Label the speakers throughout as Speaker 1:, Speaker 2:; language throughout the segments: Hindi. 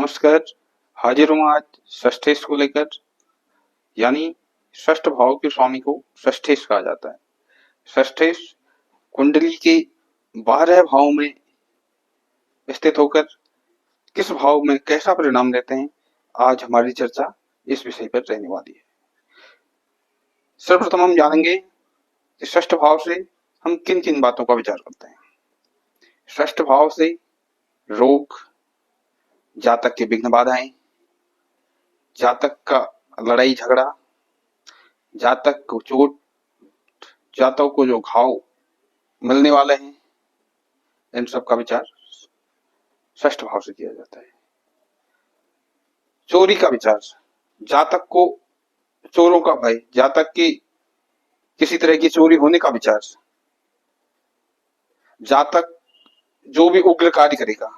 Speaker 1: नमस्कार। हाजिर हूँ आज षष्ठेश को लेकर। यानी षष्ठ भाव के स्वामी को षष्ठेश कहा जाता है। षष्ठेश कुंडली के 12 भाव में स्थित होकर किस भाव में कैसा परिणाम देते हैं, आज हमारी चर्चा इस विषय पर रहने वाली है। सर्वप्रथम हम जानेंगे कि षष्ठ भाव से हम किन किन बातों का विचार करते हैं। षष्ठ भाव से रोग, जातक के विघ्न बाधाएं, जातक का लड़ाई झगड़ा, जातक को चोट, जातक को जो घाव मिलने वाले हैं, इन सब का विचार षष्ठ भाव से किया जाता है। चोरी का विचार, जातक को चोरों का भय, जातक की किसी तरह की चोरी होने का विचार, जातक जो भी उग्र कार्य करेगा,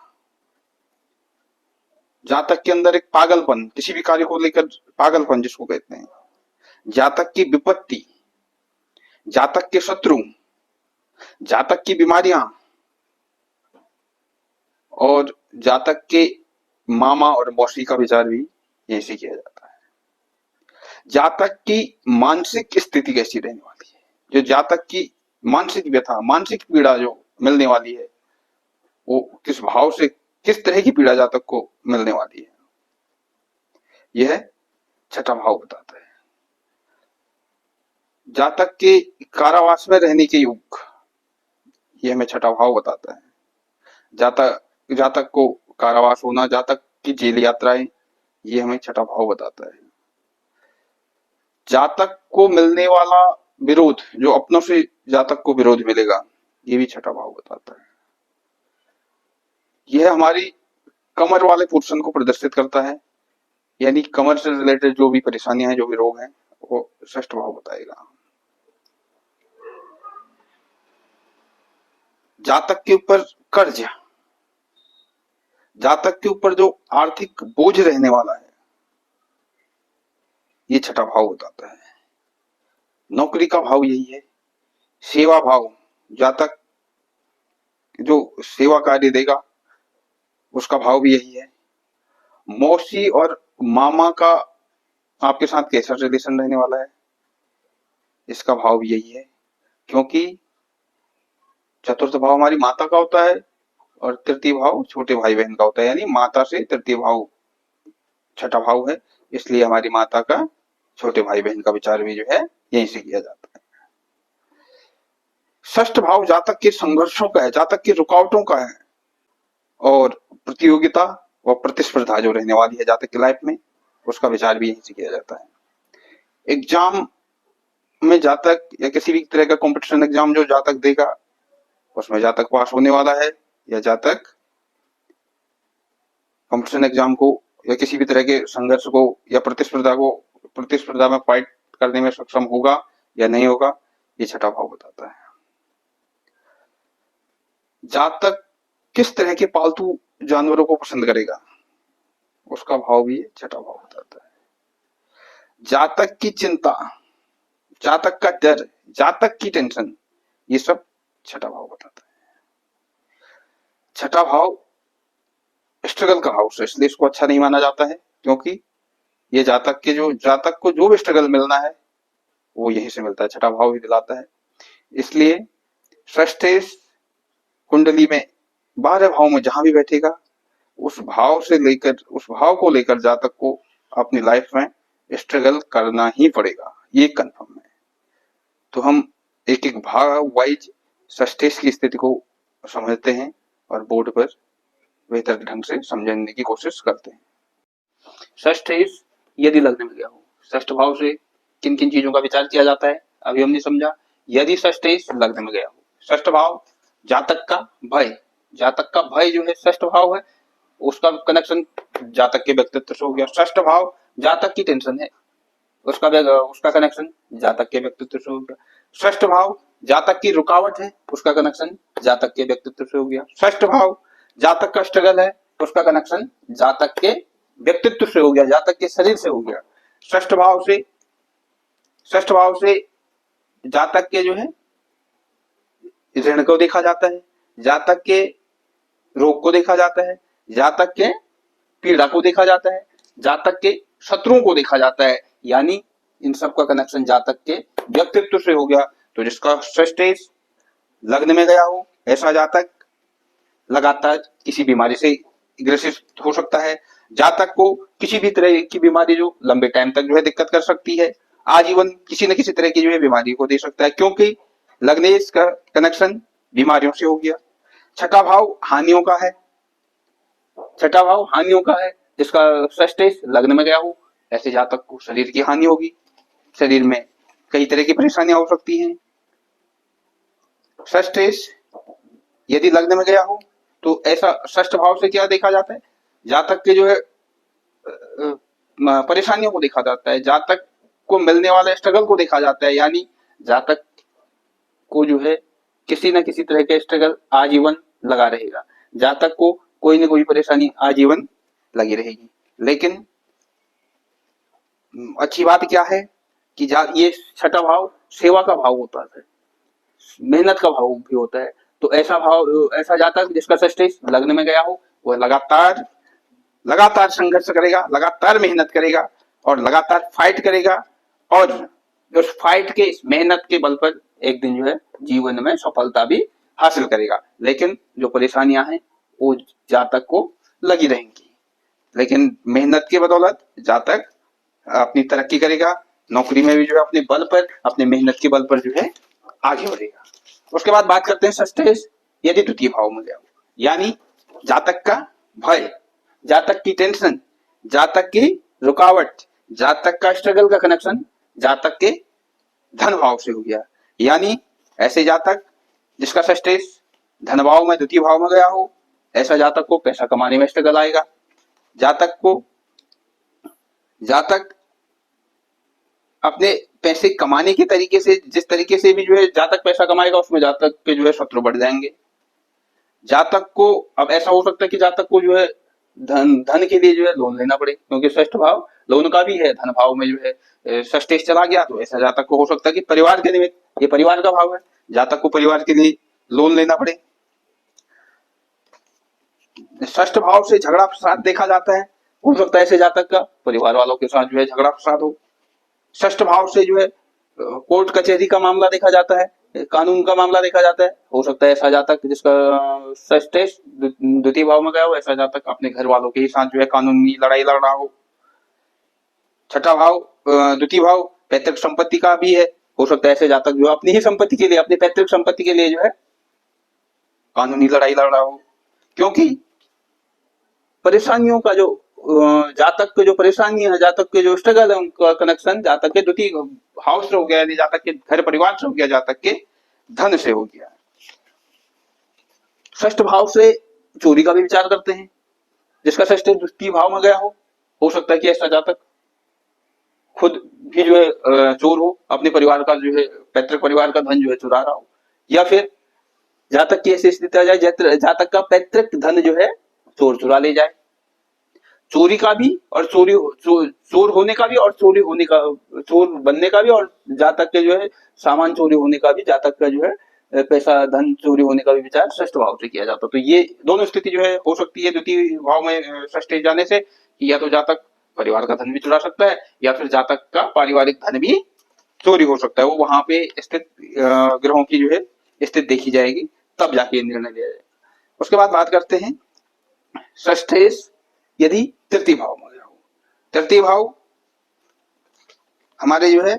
Speaker 1: जातक के अंदर एक पागलपन, किसी भी कार्य को लेकर पागलपन जिसको कहते हैं, जातक की विपत्ति, जातक के शत्रु, जातक की बीमारियां और जातक के मामा और मौसी का विचार भी यहीं से किया जाता है। जातक की मानसिक स्थिति कैसी रहने वाली है, जो जातक की मानसिक व्यथा, मानसिक पीड़ा जो मिलने वाली है, वो किस भाव से, किस तरह की पीड़ा जातक को मिलने वाली है, यह छठा भाव बताता है। जातक के कारावास में रहने के योग, यह हमें छठा भाव बताता है। जातक को कारावास होना, जातक की जेल यात्राएं, ये हमें छठा भाव बताता है। जातक को मिलने वाला विरोध, जो अपनों से जातक को विरोध मिलेगा, ये भी छठा भाव बताता है। यह हमारी कमर वाले पोर्शन को प्रदर्शित करता है, यानी कमर से रिलेटेड जो भी परेशानियां हैं, जो भी रोग हैं, वो षष्ठ भाव बताएगा। जातक के ऊपर कर्ज, जातक के ऊपर जो आर्थिक बोझ रहने वाला है, ये छठा भाव बताता है। नौकरी का भाव यही है। सेवा भाव, जातक जो सेवा कार्य देगा उसका भाव भी यही है। मौसी और मामा का आपके साथ कैसा रिलेशन रहने वाला है, इसका भाव भी यही है, क्योंकि चतुर्थ भाव हमारी माता का होता है और तृतीय भाव छोटे भाई बहन का होता है, यानी माता से तृतीय भाव छठा भाव है, इसलिए हमारी माता का छोटे भाई बहन का विचार भी जो है यहीं से किया जाता है। षष्ठ भाव जातक के संघर्षों का है, जातक की रुकावटों का है, और प्रतियोगिता और प्रतिस्पर्धा जो रहने वाली है जातक की लाइफ में, उसका विचार भी यहीं से किया जाता है। एग्जाम में जातक या किसी भी तरह का कंपटीशन एग्जाम जो जातक देगा, उसमें जातक पास होने वाला है, या जातक कंपटीशन एग्जाम को या किसी भी तरह के संघर्ष को या प्रतिस्पर्धा में फाइट करने में सक्षम होगा या नहीं होगा, ये छठा भाव बताता है। जातक किस तरह के पालतू जानवरों को पसंद करेगा, उसका भाव भी छठा भाव बताता है। जातक की चिंता, जातक का डर, जातक की टेंशन, ये सब छठा भाव बताता है। छठा भाव स्ट्रगल का हाउस है, इसलिए इसको अच्छा नहीं माना जाता है, क्योंकि ये जातक को जो भी स्ट्रगल मिलना है वो यहीं से मिलता है, छठा भाव ही दिलाता है। इसलिए षष्ठेश कुंडली में 12 भाव में जहां भी बैठेगा, उस भाव को लेकर जातक को अपनी लाइफ में स्ट्रगल करना ही पड़ेगा, ये कंफर्म है। तो हम एक एक भाव वाइज षष्ठेश की स्थिति को समझते हैं और बोर्ड पर बेहतर ढंग से समझने की कोशिश करते हैं। षष्ठेश यदि लग्न में गया हो, षष्ठ भाव से किन किन चीजों का विचार किया जाता है अभी हमने समझा। यदि षष्ठेश लग्न में गया हो, षष्ठ भाव जातक का भय, जातक का भय जो है षष्ठ भाव है, उसका कनेक्शन जातक के व्यक्तित्व से हो गया। षष्ठ भाव जातक की टेंशन है, उसका कनेक्शन जातक के व्यक्तित्व से हो गया। षष्ठ भाव जातक की रुकावट है, उसका कनेक्शन जातक के व्यक्तित्व से हो गया। षष्ठ भाव जातक का स्ट्रगल है, उसका कनेक्शन जातक के व्यक्तित्व से हो गया, जातक के शरीर से हो गया। षष्ठ भाव से जातक के जो है ऋण को देखा जाता है, जातक के रोग को देखा जाता है, जातक के पीड़ा को देखा जाता है, जातक के शत्रुओं को देखा जाता है, यानी इन सब का कनेक्शन जातक के व्यक्तित्व से हो गया। तो जिसका स्टेज लग्न में गया हो ऐसा जातक लगातार किसी बीमारी से ग्रसित हो सकता है। जातक को किसी भी तरह की बीमारी जो लंबे टाइम तक जो है दिक्कत कर सकती है, आजीवन किसी न किसी तरह की जो है बीमारी को दे सकता है, क्योंकि लग्नेश का कनेक्शन बीमारियों से हो गया। छठा भाव हानियों का है, छठा भाव हानियों का है, जिसका स्टेज लग्न में गया हो ऐसे जातक को शरीर की हानि होगी, शरीर में कई तरह की परेशानियां हो सकती हैं। स्टेज यदि लग्न में गया हो तो ऐसा षष्ठ भाव से क्या देखा जाता है, जातक के जो है परेशानियों को देखा जाता है, जातक को मिलने वाले स्ट्रगल को देखा जाता है, यानी जातक को जो है किसी न किसी तरह के स्ट्रगल आजीवन लगा रहेगा, जातक को कोई न कोई परेशानी आजीवन लगी रहेगी। लेकिन अच्छी बात क्या है कि ये छठा भाव सेवा का भाव होता है, मेहनत का भाव भी होता है। तो ऐसा भाव, ऐसा जातक जिसका स्टेज लग्न में गया हो वह लगातार संघर्ष करेगा, लगातार मेहनत करेगा और लगातार फाइट करेगा, और उस फाइट के, इस मेहनत के बल पर एक दिन जो है जीवन में सफलता भी हासिल करेगा। लेकिन जो परेशानियां हैं वो जातक को लगी रहेंगी, लेकिन मेहनत के बदौलत जातक अपनी तरक्की करेगा, नौकरी में भी जो है अपने बल पर, अपने मेहनत के बल पर जो है आगे बढ़ेगा। उसके बाद बात करते हैं सस्टेज यदि द्वितीय भाव में गया हो, यानी जातक का भय, जातक की टेंशन, जातक की रुकावट, जातक का स्ट्रगल का कनेक्शन जातक के धन भाव से हो गया, यानी ऐसे जातक जिसका सस्टेज धन भाव में द्वितीय भाव में गया हो ऐसा जातक को पैसा कमाने में स्ट्रगल आएगा, जातक अपने पैसे कमाने के तरीके से, जिस तरीके से भी जो है जातक पैसा कमाएगा उसमें जातक के जो है शत्रु बढ़ जाएंगे। जातक को अब ऐसा हो सकता है कि जातक को जो है धन के लिए जो है लोन लेना पड़े, क्योंकि षष्ठ भाव लोन का भी है, धन भाव में जो है षष्ठेश चला गया तो ऐसा जातक को हो सकता है कि परिवार के निमित्त, ये परिवार का भाव है, जातक को परिवार के लिए लोन लेना पड़े। षष्ठ भाव से झगड़ा फसाद देखा जाता है, हो सकता है ऐसे जातक का परिवार वालों के साथ जो है झगड़ा फसाद हो। षष्ठ भाव से जो है कोर्ट कचहरी का मामला देखा जाता है, कानून का मामला देखा जाता है, हो सकता है ऐसा जातक जिसका षष्ठेश द्वितीय भाव में गया हो ऐसा जातक अपने घर वालों के ही साथ जो है कानूनी लड़ाई लड़ रहा हो। छठा भाव द्वितीय भाव पैतृक संपत्ति का भी है, हो सकता है ऐसे जातक जो अपनी ही संपत्ति के लिए, अपनी पैतृक संपत्ति के लिए जो है कानूनी लड़ाई लड़ रहा हो, क्योंकि परेशानियों का जो जातक के जो परेशानी है, जातक के जो स्ट्रगल है उनका कनेक्शन जातक के द्वितीय भाव से हो गया, यानी जातक के घर परिवार से हो गया, जातक के धन से हो गया। षष्ठ भाव से चोरी का भी विचार करते हैं, जिसका षष्ठ द्वितीय भाव में गया हो सकता है कि ऐसा जातक खुद भी जो है चोर हो, अपने परिवार का जो है पैतृक परिवार का धन जो है चुरा रहा हो, या फिर जातक की ऐसी स्थिति आ जाए जातक का पैतृक धन जो है चोर चुरा ले जाए। चोरी का भी और चोर होने का भी और चोरी होने का, चोर बनने का भी और जातक के जो है सामान चोरी होने का भी, जातक का जो है पैसा धन चोरी होने का भी विचार षष्ठ भाव से किया जाता है। तो ये दोनों स्थिति जो है हो सकती है द्वितीय भाव में षष्ठ जाने से, कि या तो जातक परिवार का धन भी चुरा सकता है या फिर जातक का पारिवारिक धन भी चोरी हो सकता है। वो वहां पे स्थित ग्रहों की जो है स्थिति देखी जाएगी, तब जाके निर्णय लिया जाएगा। उसके बाद बात करते हैं षष्ठेश यदि तृतीय भाव में गया हो। तृतीय भाव हमारे जो है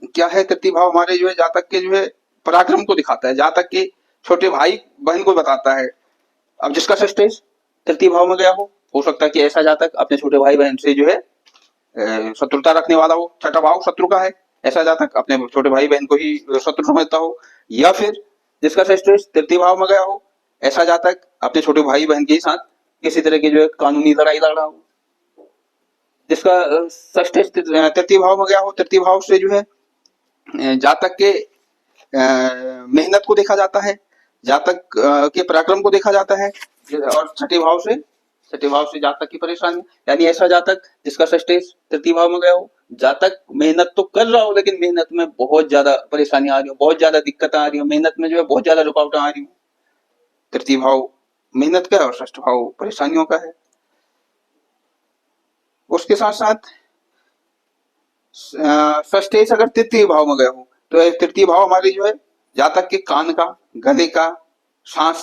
Speaker 1: क्या है, तृतीय भाव हमारे जो है जातक के जो है पराक्रम को दिखाता है, जातक के छोटे भाई बहन को बताता है। अब जिसका षष्ठेश तृतीय भाव में गया हो सकता है कि ऐसा जातक अपने छोटे भाई बहन से जो है शत्रुता रखने वाला हो, छठा भाव शत्रु का है, ऐसा जातक अपने छोटे भाई बहन को ही शत्रु समझता हो, या फिर जिसका षष्ठेश तृतीय भाव में गया हो ऐसा जातक अपने छोटे भाई बहन के साथ किसी तरह की जो है कानूनी लड़ाई लड़ रहा हो। जिसका षष्ठेश तृतीय भाव में गया हो, तृतीय भाव से जो है जातक के मेहनत को देखा जाता है, जातक के पराक्रम को देखा जाता है, और छठे भाव से जातक की परेशानी, यानी ऐसा जातक जिसका षष्ठेश तृतीय भाव में गया हो, जातक मेहनत तो कर रहा हो लेकिन मेहनत में बहुत ज्यादा परेशानी आ रही हो, बहुत ज्यादा दिक्कतें आ रही हो, मेहनत में जो है बहुत ज्यादा रुकावटें आ रही हो। तृतीय भाव मेहनत का है और षष्ठ भाव परेशानियों का है। उसके साथ साथ षष्ठेश अगर तृतीय भाव में गया हो, तो तृतीय भाव हमारे जो है जातक के कान का, गले का, सांस,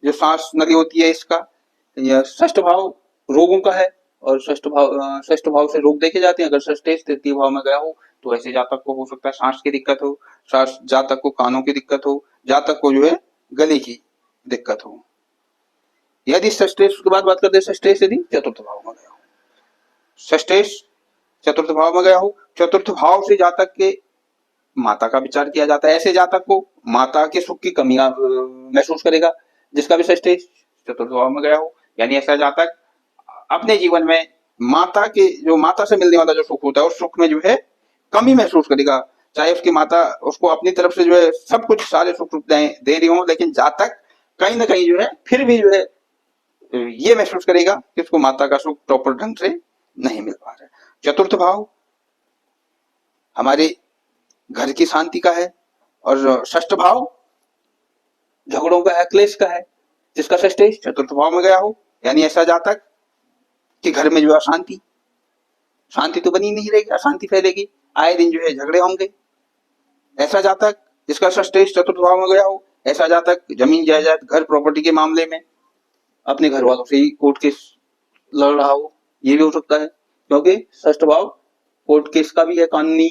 Speaker 1: जो सांस नली होती है इसका, यह षष्ठ भाव रोगों का है, और षष्ठ भाव से रोग देखे जाते हैं। अगर षष्ठेश तृतीय भाव में गया हो तो ऐसे जातक को हो सकता है सांस की दिक्कत हो, जातक को कानों की दिक्कत हो, जातक को जो है गले की दिक्कत हो। यदि षष्ठेश की बात करते हैं, षष्ठेश यदि चतुर्थ भाव में गया हो, षष्ठेश चतुर्थ भाव में गया हो, चतुर्थ भाव से जातक के माता का विचार किया जाता है। ऐसे जातक को माता के सुख की कमियां महसूस करेगा, जिसका भी षष्ठेश चतुर्थ भाव में गया हो। यानी ऐसा जातक अपने जीवन में माता से मिलने वाला जो सुख होता है उस सुख में जो है कमी महसूस करेगा। चाहे उसकी माता उसको अपनी तरफ से जो है सब कुछ सारे सुख दे रही हो, लेकिन जातक कहीं ना कहीं जो है फिर भी जो है ये महसूस करेगा कि उसको माता का सुख प्रॉपर ढंग से नहीं मिल पा रहा है। चतुर्थ भाव हमारे घर की शांति का है, और षष्ठ भाव झगड़ों का है, क्लेश का है, जिसका षष्ठेश चतुर्थ भाव में गया हो। यानी ऐसा जातक कि घर में जो अशांति, शांति तो बनी नहीं रहेगी, अशांति फैलेगी, आए दिन जो है झगड़े होंगे। ऐसा जातक जिसका षष्ठेश चतुर्थ भाव में गया हो, ऐसा जातक जमीन जायदाद घर प्रॉपर्टी के मामले में अपने घर वालों से ही कोर्ट केस लड़ रहा हो, ये भी हो सकता है, क्योंकि षष्ठ भाव कोर्ट केस का भी है, कानूनी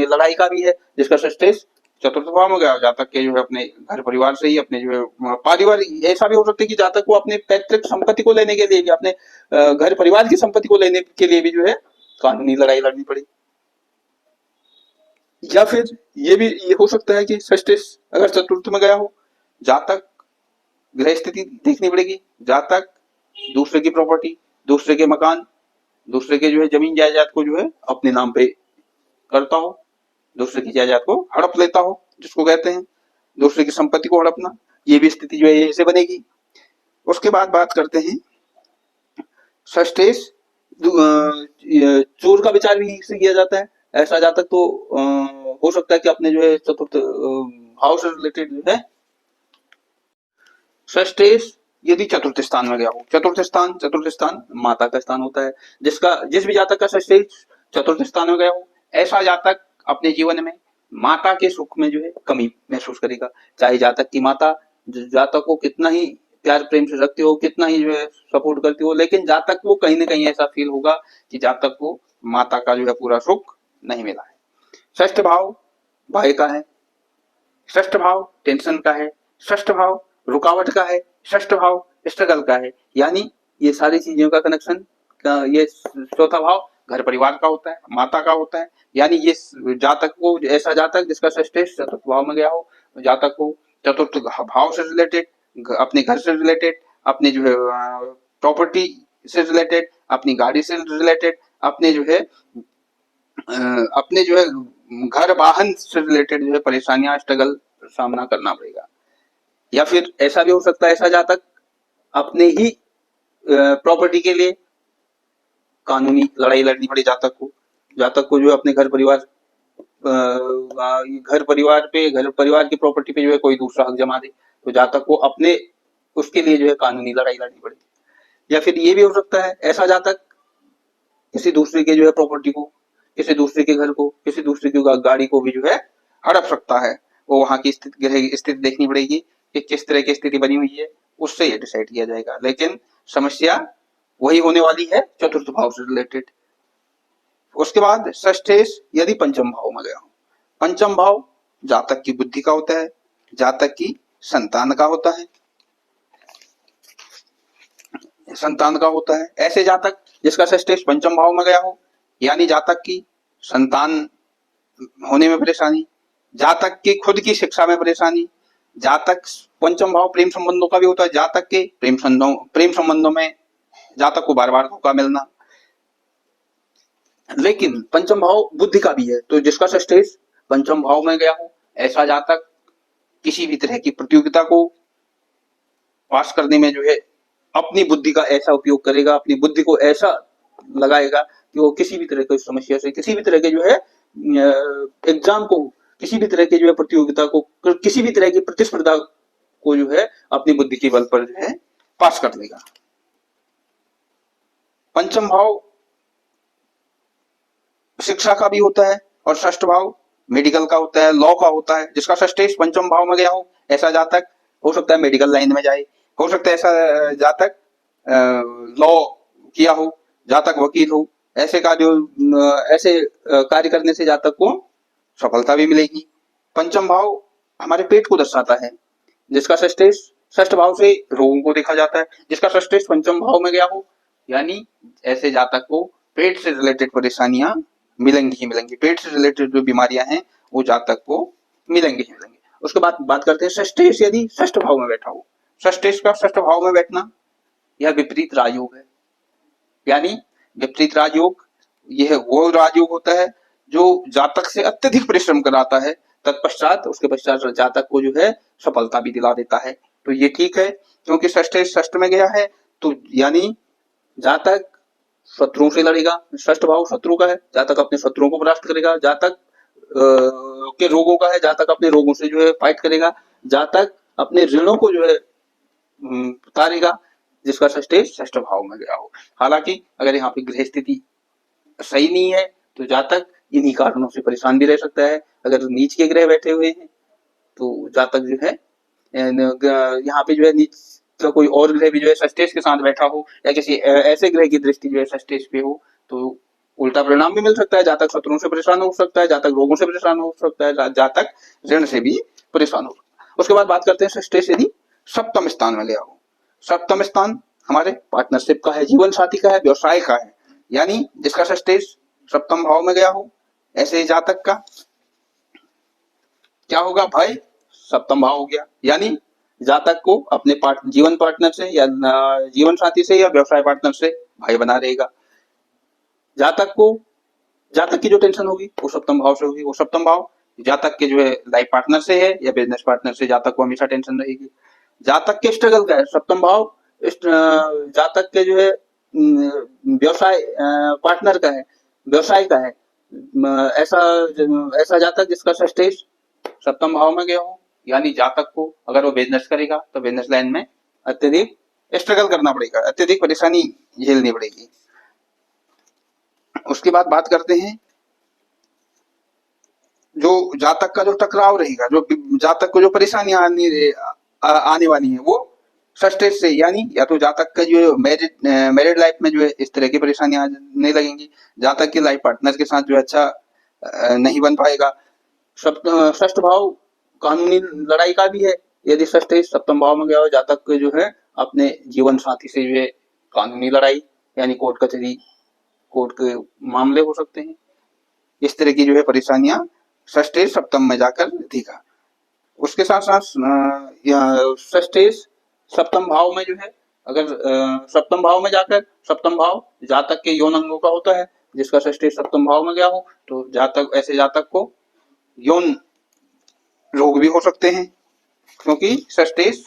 Speaker 1: लड़ाई का भी है, जिसका षष्ठेश चतुर्थ भाव में गया। जातक के जो है अपने घर परिवार से ही अपने जो है पारिवारिक, ऐसा भी हो सकता है कि जातक को अपने पैतृक संपत्ति को लेने के लिए भी, अपने घर परिवार की संपत्ति को लेने के लिए भी जो है कानूनी लड़ाई लड़नी पड़ी। या फिर ये हो सकता है कि षष्ठेश अगर चतुर्थ में गया हो, जातक गृह स्थिति देखनी पड़ेगी, जातक दूसरे की प्रॉपर्टी, दूसरे के मकान, दूसरे के जो है जमीन जायदाद को जो है अपने नाम पे करता हो, दूसरे की जायदाद को हड़प लेता हो, जिसको कहते हैं दूसरे की संपत्ति को हड़पना, ये भी स्थिति जो है यही से बनेगी। उसके बाद बात करते हैं षष्ठेश चोर का विचार भी से किया जाता है। ऐसा जातक तो हो सकता है कि अपने जो है चतुर्थ भाव से रिलेटेड जो है षष्ठेश यदि चतुर्थ स्थान में गया हो, चतुर्थ स्थान माता का स्थान होता है, जिस भी जातक का षष्ठेश चतुर्थ स्थान में गया हो, ऐसा जातक अपने जीवन में माता के सुख में जो है कमी महसूस करेगा। चाहे जातक की माता जातक को कितना ही प्यार प्रेम से रखती हो, कितना ही जो है सपोर्ट करती हो, लेकिन जातक को कहीं ना कहीं ऐसा फील होगा कि जातक को माता का जो है पूरा सुख नहीं मिला है। षष्ठ भाव भय का है, षष्ठ भाव टेंशन का है, षष्ठ भाव रुकावट का है, षष्ठ भाव स्ट्रगल का है। यानी ये सारी चीजों का कनेक्शन ये चौथा भाव घर परिवार का होता है, माता का होता है। यानी ये जातक को, ऐसा जातक जिसका षष्ठेश चतुर्थ भाव में गया हो, जातक को चतुर्थ भाव से रिलेटेड, अपने घर से रिलेटेड, अपने जो है प्रॉपर्टी से रिलेटेड, अपनी गाड़ी से रिलेटेड, अपने जो है घर वाहन से रिलेटेड जो है परेशानियां, स्ट्रगल सामना करना पड़ेगा। या फिर ऐसा भी हो सकता है ऐसा जातक अपने ही प्रॉपर्टी के लिए कानूनी लड़ाई लड़नी पड़े जातक को जो है अपने घर परिवार की प्रॉपर्टी पे जो है कोई दूसरा हक जमा दे, तो जातक को अपने उसके लिए जो है कानूनी लड़ाई लड़नी पड़े। या फिर ये भी हो सकता है ऐसा जातक किसी दूसरे के जो है प्रॉपर्टी को, किसी दूसरे के घर को, किसी दूसरे की गाड़ी को भी जो है हड़प सकता है। वो वहां की स्थिति देखनी पड़ेगी कि किस तरह की स्थिति बनी हुई है, उससे ये डिसाइड किया जाएगा। लेकिन समस्या वही होने वाली है चतुर्थ भाव से रिलेटेड। उसके बाद षष्ठेश यदि पंचम भाव में गया हो, पंचम भाव जातक की बुद्धि का होता है, जातक की संतान का होता है, ऐसे जातक जिसका षष्ठेश पंचम भाव में गया हो, यानी जातक की संतान होने में परेशानी, जातक की खुद की शिक्षा में परेशानी, जातक पंचम भाव प्रेम संबंधों का भी होता है, जातक के प्रेम संबंधों में जातक को बार बार धोखा मिलना। लेकिन पंचम भाव बुद्धि का भी है, तो जिसका षष्ठेश पंचम भाव में गया हो, ऐसा जातक किसी भी तरह की प्रतियोगिता को पास करने में जो है अपनी बुद्धि का ऐसा उपयोग करेगा, अपनी बुद्धि को ऐसा लगाएगा कि वो किसी भी तरह की समस्या से, किसी भी तरह के जो है एग्जाम को, किसी भी तरह के जो है प्रतियोगिता को, किसी भी तरह की प्रतिस्पर्धा को जो है अपनी बुद्धि के बल पर जो है पास कर लेगा। पंचम भाव शिक्षा का भी होता है, और षष्ठ भाव मेडिकल का होता है, लॉ का होता है। जिसका षष्ठेश पंचम भाव में गया हो, ऐसा जातक हो सकता है मेडिकल लाइन में जाए, हो सकता है ऐसा जातक लॉ किया हो, जातक वकील हो। ऐसे कार्य ऐसे कार्य करने से जातक को सफलता भी मिलेगी। पंचम भाव हमारे पेट को दर्शाता है, जिसका षष्ठेश षष्ठ भाव से रोगों को देखा जाता है। जिसका षष्ठेश पंचम भाव में गया हो, यानी ऐसे जातक को पेट से रिलेटेड परेशानियां मिलेंगी ही मिलेंगी। पेट से रिलेटेड जो बीमारियां हैं वो जातक को मिलेंगे ही मिलेंगे। उसके बाद बात करते हैं षष्ठेश यदि षष्ठ भाव में बैठा हो। षष्ठेश का षष्ठ भाव में बैठना यह विपरीत राजयोग है। यानी विपरीत राजयोग यह वो राजयोग होता है जो जातक से अत्यधिक परिश्रम कराता है, तत्पश्चात उसके पश्चात जातक को जो है सफलता भी दिला देता है। तो ये ठीक है, क्योंकि षष्ठेश षष्ठ में गया है, तो यानी जातक शत्रुओं से लड़ेगा। षष्ठ भाव शत्रु का है, जातक अपने शत्रुओं को परास्त करेगा। जातक के रोगों का है, जातक अपने रोगों से जो है फाइट करेगा। जातक अपने ऋणों को जो है उतारेगा, जिसका षष्ठेश षष्ठ भाव में गया हो। हालांकि अगर यहाँ पे गृह स्थिति सही नहीं है तो जातक इन्हीं कारणों से परेशान भी रह सकता है। अगर नीच के ग्रह बैठे हुए हैं तो जातक जो है यहाँ पे जो है नीच का कोई और ग्रह भी जो है षष्ठेश के साथ बैठा हो, या किसी ऐसे ग्रह की दृष्टि जो है षष्ठेश पे हो, तो उल्टा परिणाम भी मिल सकता है। जातक शत्रुओं से परेशान हो सकता है, जातक रोगों से परेशान हो सकता है, जातक ऋण से भी परेशान हो सकता है। उसके बाद बात करते हैं षष्ठेश यदि सप्तम स्थान में गया हो। सप्तम स्थान हमारे पार्टनरशिप का है, जीवन साथी का है, व्यवसाय का है। यानी जिसका षष्ठेश सप्तम भाव में गया हो, ऐसे जातक का क्या होगा भाई, सप्तम भाव हो गया। यानी जातक को अपने जीवन पार्टनर से या जीवन साथी से या व्यवसाय पार्टनर से भाई बना रहेगा। जातक की जो टेंशन होगी वो सप्तम भाव से होगी। वो सप्तम भाव जातक के जो है लाइफ पार्टनर से है या बिजनेस पार्टनर से, जातक को हमेशा टेंशन रहेगी। जातक के स्ट्रगल का है सप्तम भाव, जातक के जो है व्यवसाय पार्टनर का है, व्यवसाय का है। ऐसा ऐसा जातक जिसका षष्ठेश सप्तम भाव में गया हो, यानी जातक को अगर वो बिजनेस करेगा तो बिजनेस लाइन में अत्यधिक स्ट्रगल करना पड़ेगा, अत्यधिक परेशानी झेलनी पड़ेगी। उसके बाद बात करते हैं जो जातक का जो टकराव रहेगा, जो जातक को जो परेशानियां आने वाली हैं वो षष्ठेश से, यानी या तो जातक का जो मैरिड लाइफ में जो है इस तरह की परेशानियां आने लगेंगी, जातक के लाइफ पार्टनर के साथ जो अच्छा नहीं बन पाएगा। षष्ठ भाव कानूनी लड़ाई का भी है। यदि षष्ठेश सप्तम भाव में गया हो, जातक के जो है अपने जीवन साथी से जो है कानूनी लड़ाई यानी कोर्ट कचहरी, कोर्ट के मामले हो सकते हैं। इस तरह की जो है परेशानियां षष्ठेश सप्तम में जाकर दिखेगा। उसके साथ साथ षष्ठेश सप्तम भाव में जो है, अगर सप्तम भाव में जाकर, सप्तम भाव जातक के यौन अंगों का होता है, जिसका षष्ठेश सप्तम भाव में गया हो तो ऐसे जातक को यौन रोग भी हो सकते हैं, क्योंकि षष्ठेश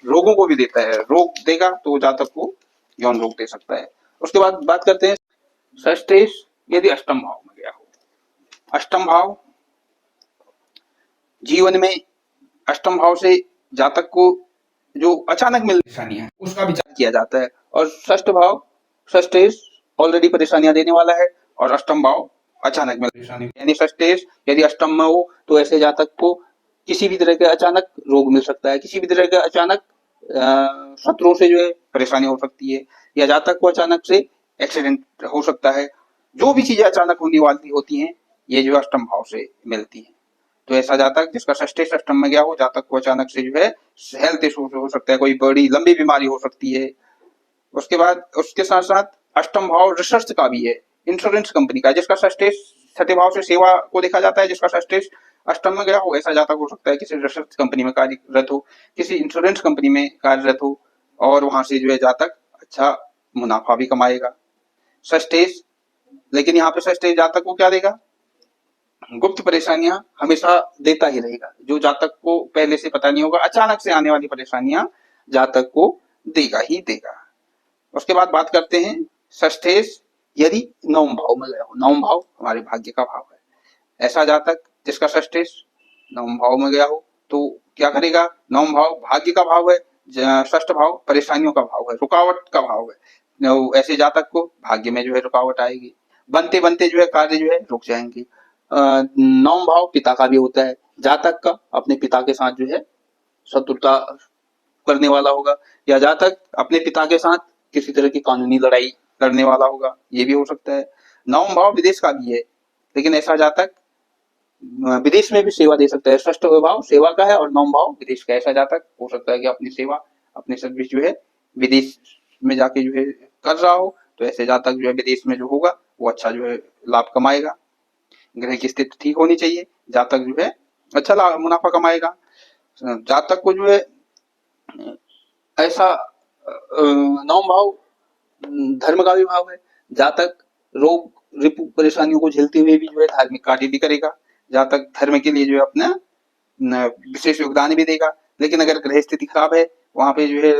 Speaker 1: रोगों को भी देता है, रोग देगा तो जातक को यौन रोग दे सकता है। उसके बाद बात करते हैं षष्ठेश यदि अष्टम भाव में गया हो। अष्टम भाव जीवन में, अष्टम भाव से जातक को जो अचानक मिलने परेशानियां उसका विचार किया जाता है, और षष्ठ भाव षष्ठेश ऑलरेडी परेशानियां देने वाला है और अष्टम भाव अचानक मिल परेशानी, यानी षष्ठेश यदि अष्टम में हो तो ऐसे जातक को किसी भी तरह के अचानक रोग मिल सकता है, किसी भी तरह के अचानक शत्रुओं से जो है परेशानी हो सकती है, या जातक को अचानक से एक्सीडेंट हो सकता है। जो भी चीजें अचानक होने वाली होती हैं ये जो अष्टम भाव से मिलती है। तो ऐसा जातक जिसका षष्ठेश अष्टम में गया हो, जातक को अचानक से जो है हेल्थ इशू हो सकता है, कोई बड़ी लंबी बीमारी हो सकती है। उसके बाद उसके साथ साथ अष्टम भाव रिसर्च का भी है, इंश्योरेंस कंपनी का, जिसका षष्ठेश छठे भाव से सेवा को देखा जाता है। जिसका षष्ठेश अष्टम में गया हो, ऐसा जातक हो सकता है किसी रिसर्च कंपनी में कार्यरत हो, किसी इंश्योरेंस कंपनी में कार्यरत हो, और वहां से जो है जातक अच्छा मुनाफा भी कमाएगा। षष्ठेश, लेकिन यहाँ पे षष्ठेश जातक को क्या देगा, गुप्त परेशानियां हमेशा देता ही रहेगा, जो जातक को पहले से पता नहीं होगा, अचानक से आने वाली परेशानियां जातक को देगा ही देगा। उसके बाद बात करते हैं षष्ठेश यदि नवम भाव में गया हो। नवम भाव हमारे भाग्य का भाव है। ऐसा जातक जिसका षष्ठेश नवम भाव में गया हो तो क्या करेगा, नवम भाव भाग्य का भाव है, षष्ठ भाव परेशानियों का भाव है, रुकावट का भाव है। ऐसे जातक को भाग्य में जो है रुकावट आएगी, बनते बनते जो है कार्य जो है रुक जाएंगे। नौम भाव पिता का भी होता है, जातक का अपने पिता के साथ जो है शत्रुता करने वाला होगा, या जातक अपने पिता के साथ किसी तरह की कानूनी लड़ाई लड़ने वाला होगा, ये भी हो सकता है। नौम भाव विदेश का भी है, लेकिन ऐसा जातक विदेश में भी सेवा दे सकता है। षष्ठ भाव सेवा का है और नौम भाव विदेश का। ऐसा जातक हो सकता है कि अपनी सेवा, अपनी सर्विस जो है विदेश में जाके जो है कर रहा हो, तो ऐसे जातक जो है विदेश में जो होगा वो अच्छा जो है लाभ कमाएगा। ग्रह की स्थिति ठीक होनी चाहिए, जातक जो है अच्छा लाभ मुनाफा कमाएगा। जातक को जो है ऐसा नौम भाव धर्म का भी भाव है, जातक रोग रिपु परेशानियों को झेलते हुए भी जो है धार्मिक कार्य भी करेगा, जातक धर्म के लिए जो है अपना विशेष योगदान भी देगा। लेकिन अगर ग्रह स्थिति खराब है, वहां पे जो है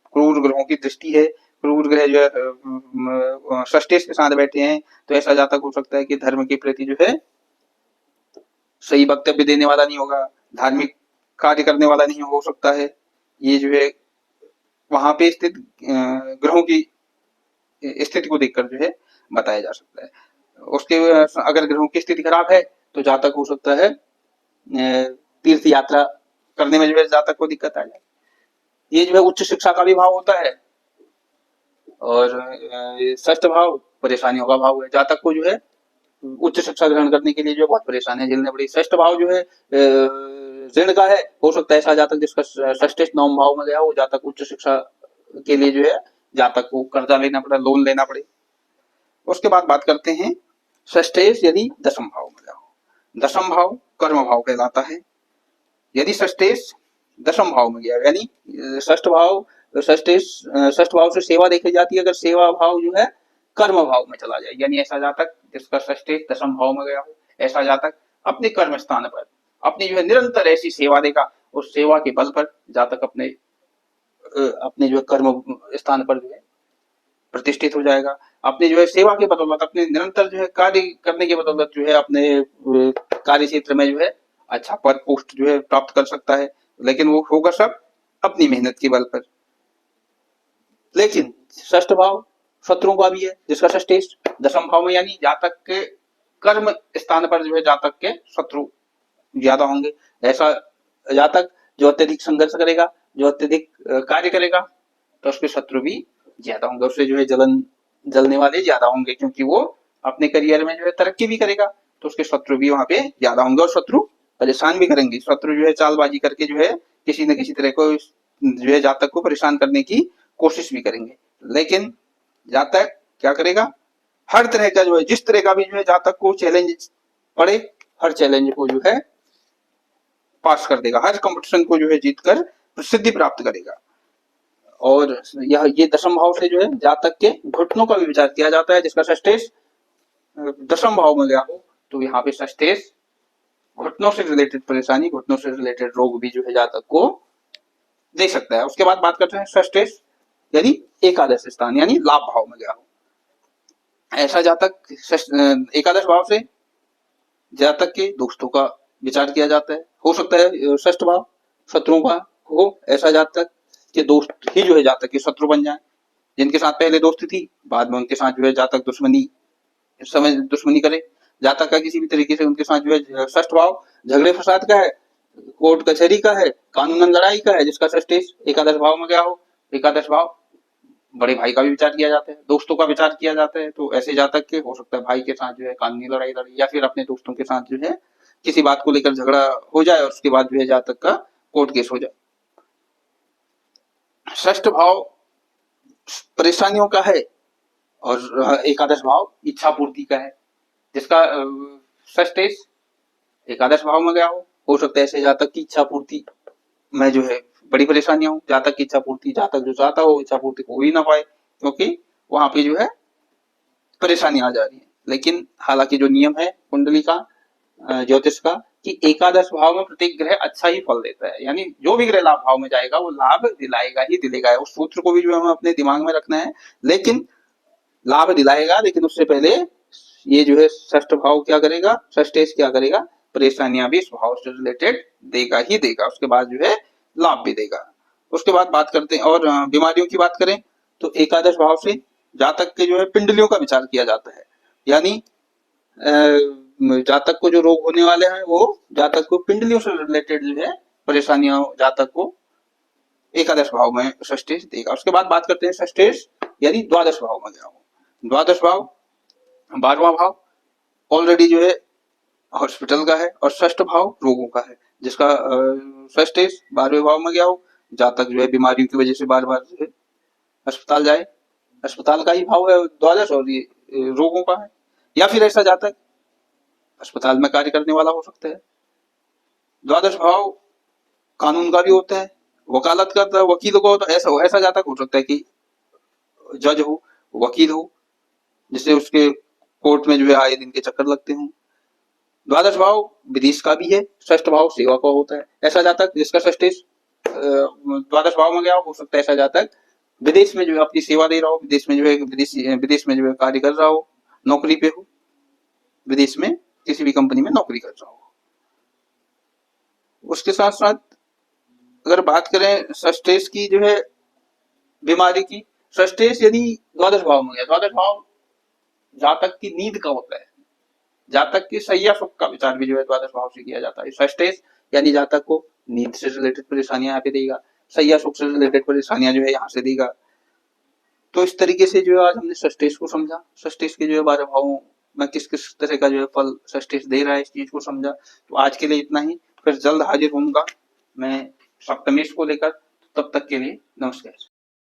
Speaker 1: क्रूर ग्रहों की दृष्टि है, क्रूर ग्रह जो है षष्ठेश के साथ बैठे हैं, तो ऐसा जातक हो सकता है कि धर्म के प्रति जो है सही वक्तव्य देने वाला नहीं होगा, धार्मिक कार्य करने वाला नहीं हो सकता है। ये जो है वहां पे स्थित ग्रहों की स्थिति को देखकर जो है बताया जा सकता है। उसके अगर ग्रहों की स्थिति खराब है तो जातक हो सकता है तीर्थ यात्रा करने में जो है जातक को दिक्कत आ जाए। ये जो है उच्च शिक्षा का भी भाव होता है, और षष्ठ भाव परेशानियों का भाव है। जातक को जो है उच्च शिक्षा ग्रहण करने के लिए जो बहुत परेशानियां झेलनी पड़ी। षष्ठ भाव जो है ऋण का है, हो सकता है ऐसा जातक जिसका षष्ठ नवम भाव में गया हो, जातक उच्च शिक्षा के लिए जो है जातक को कर्जा लेना पड़े, लोन लेना पड़े। उसके बाद बात करते हैं षष्ठेश यदि दशम भाव में गया हो। दशम भाव कर्म भाव कहलाता है। यदि षष्ठेश दशम भाव में गया, यानी षष्ठ भाव से सेवा देखी जाती है। अगर सेवा भाव जो है कर्म भाव में चला जाए, यानी ऐसा जातक जिसका षष्ठेश दशम भाव में गया हो, ऐसा जातक अपने कर्म स्थान पर अपनी जो है निरंतर ऐसी सेवा देगा, उस सेवा के बल पर जातक अपने जो कर्म स्थान पर जो है प्रतिष्ठित हो जाएगा। अपने जो है सेवा के बदौलत, अपने निरंतर जो है कार्य करने के बदौलत जो है अपने कार्य क्षेत्र में जो है अच्छा पद पोस्ट जो है प्राप्त कर सकता है, लेकिन वो होगा सब अपनी मेहनत के बल पर। लेकिन षष्ठ भाव शत्रुओं का भी है, जिसका षष्ठेश दशम भाव में, यानी जातक के कर्म स्थान पर जो है जातक के शत्रु ज्यादा होंगे। ऐसा जातक जो अत्यधिक संघर्ष करेगा, जो अत्यधिक कार्य करेगा, तो उसके शत्रु भी ज्यादा होंगे, उससे जो है जलने वाले ज्यादा होंगे, क्योंकि वो अपने करियर में जो है तरक्की भी करेगा, तो उसके शत्रु भी वहां पे ज्यादा होंगे और शत्रु परेशान भी करेंगे। शत्रु जो है चालबाजी करके जो है किसी न किसी तरह को जो है जातक को परेशान करने की कोशिश भी करेंगे। लेकिन जातक क्या करेगा, हर तरह का जो है, जिस तरह का भी जो है जातक को चैलेंज पड़े, हर चैलेंज को जो है पास कर देगा, हर कंपटीशन को जो है जीतकर प्रसिद्धि प्राप्त करेगा। और ये दशम भाव से जो है जातक के घुटनों का भी विचार किया जाता है, जिसका षष्ठेश दशम भाव में गया हो, तो यहाँ पे षष्ठेश घुटनों से रिलेटेड परेशानी, घुटनों से रिलेटेड रोग भी जो है जातक को दे सकता है। उसके बाद बात करते हैं षष्ठेश यदि एकादश स्थान यानी लाभ भाव में गया हो। ऐसा जातक एकादश भाव से जातक के दोस्तों का विचार किया जाता है। हो सकता है षष्ठ भाव शत्रुओं का हो, ऐसा जातक के दोस्त ही जो है जातक के शत्रु बन जाए। जिनके साथ पहले दोस्ती थी, बाद में उनके साथ जो है जातक दुश्मनी करे। जातक का किसी भी तरीके से उनके साथ जो है षष्ठ भाव झगड़े फसाद का है, कोर्ट कचहरी का है, कानूनन लड़ाई का है, जिसका षष्ठेश एकादश भाव में गया हो। एकादश भाव बड़े भाई का भी विचार किया जाता है, दोस्तों का विचार किया जाता है, तो ऐसे जातक के हो सकता है भाई के साथ जो है कानूनी लड़ाई लड़ी, या फिर अपने दोस्तों के साथ जो है किसी बात को लेकर झगड़ा हो जाए और उसके बाद जो है जातक का कोर्ट केस हो जाए। षष्ठ भाव परेशानियों का है और एकादश भाव इच्छा पूर्ति का है, जिसका षष्ठेश एकादश भाव में गया हो सकता है ऐसे जातक की इच्छा पूर्ति में जो है बड़ी परेशानियां हो। जातक की इच्छा पूर्ति, जातक जो चाहता हो इच्छा पूर्ति हो ही ना पाए, क्योंकि वहां पे जो है परेशानी आ जा रही है। लेकिन हालांकि जो नियम है कुंडली का, ज्योतिष का, कि एकादश भाव में प्रत्येक ग्रह अच्छा ही फल देता है, यानी जो भी ग्रह लाभ भाव में जाएगा वो लाभ दिलाएगा ही दिलेगा। उस सूत्र को भी जो हमें अपने दिमाग में रखना है। लेकिन लाभ दिलाएगा, लेकिन उससे पहले ये जो है षष्ठ भाव क्या करेगा, षष्ठेश क्या करेगा, परेशानियां भी इस भाव से रिलेटेड देगा ही देगा, उसके बाद जो है लाभ भी देगा। उसके बाद बात करते हैं, और बीमारियों की बात करें तो एकादश भाव से जातक के जो है पिंडलियों का विचार किया जाता है। यानी जातक को जो रोग होने वाले हैं वो जातक को पिंडलियों से रिलेटेड जो है परेशानियां जातक को एकादश भाव में षष्ठेश देगा। उसके बाद बात करते हैं षष्ठेश यानी द्वादश भाव में गया हो। द्वादश भाव 12वां भाव ऑलरेडी जो है हॉस्पिटल का है और षष्ठ भाव रोगों का है, जिसका षष्ठेश 12वें भाव में गया हो, जातक जो है बीमारियों की वजह से बार बार जो है अस्पताल जाए, अस्पताल का ही भाव है द्वादश और ये रोगों का है। या फिर ऐसा जातक अस्पताल में कार्य करने वाला हो सकता है। द्वादश भाव कानून का भी होता है, वकालत करता है, वकील को, तो ऐसा ऐसा जातक हो सकता है कि जज हो, वकील हो, जिससे उसके कोर्ट में जो है आए दिन के चक्कर लगते हों। द्वादश भाव विदेश का भी है, षष्ठ भाव सेवा का होता है। ऐसा जातक जिसका षष्ठेश द्वादश भाव में गया हो सकता है ऐसा जातक विदेश में जो है अपनी सेवा दे रहा हो, विदेश में जो है विदेश में जो है कार्य कर रहा हो, नौकरी पे हो, विदेश में किसी भी कंपनी में नौकरी कर रहा हो। उसके साथ साथ अगर बात करें षष्ठेश की जो है बीमारी की, षष्ठेश यदि द्वादश भाव में गया, द्वादश भाव जातक की नींद का होता है, जातक की शैया सुख का विचार भी जो है द्वादश भाव से किया जाता है। षष्ठेश यानी जातक को नींद से रिलेटेड परेशानियां यहाँ पे देगा, शैया सुख से रिलेटेड परेशानियां जो है यहाँ से देगा। तो इस तरीके से जो है आज हमने षष्ठेश को समझा, षष्ठेश के जो है 12 भावों में किस किस तरह का जो है फल षष्ठेश दे रहा है, इस चीज को समझा। तो आज के लिए इतना ही, फिर जल्द हाजिर होऊंगा मैं सप्तमेश को लेकर। तब तक के लिए नमस्कार।